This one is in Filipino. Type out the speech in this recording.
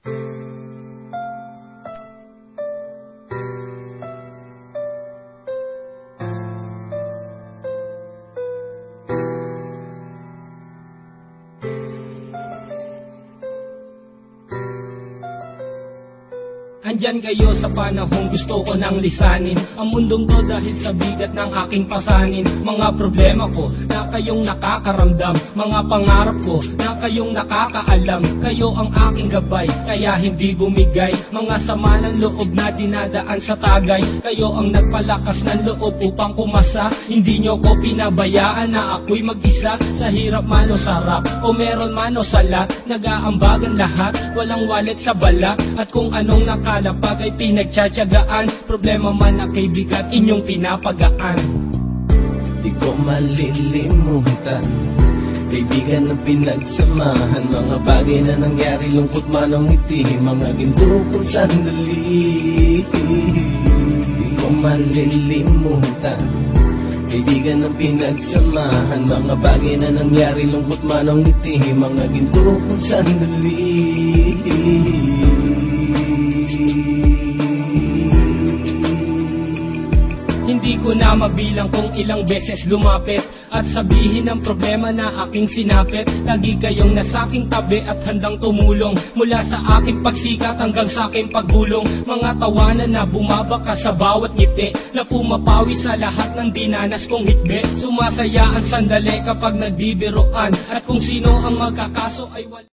Andyan kayo sa panahong gusto ko nang lisanin ang mundong to dahil sa bigat ng aking pasanin. Mga problema ko na kayong nakakaramdam, mga pangarap ko na kayong nakakaalam. Kayo ang aking gabay, kaya hindi bumigay. Mga sama ng loob na dinadaan sa tagay. Kayo ang nagpalakas ng loob upang kumasa. Hindi nyo ko pinabayaan na ako'y mag-isa. Sa hirap man o sarap, o meron man o salat, nag-aambagan lahat, walang walet sa balak. At kung anong nakalapag ay pinagtsatsagaan, problema man na kay bigat inyong pinapagaan. Di ko malilimutan, kaibigan ng pinagsamahan, mga bagay na nangyari, lungkot man ang ngiti, mga ginto kong sandali. Di ko malilimutan, kaibigan ng pinagsamahan, mga bagay na nangyari, lungkot man ang ngiti, mga ginto kong sandali. Hindi ko na mabilang kung ilang beses lumapit at sabihin ang problema na aking sinapit. Lagi kayong nasa aking tabi at handang tumulong, mula sa aking pagsikat hanggang sa aking paggulong. Mga tawanan na bumabaka sa bawat ngiti, na pumapawi sa lahat ng dinanas kong hitbe. Sumasaya ang sandali kapag nagbibiroan, at kung sino ang magkakaso ay wala.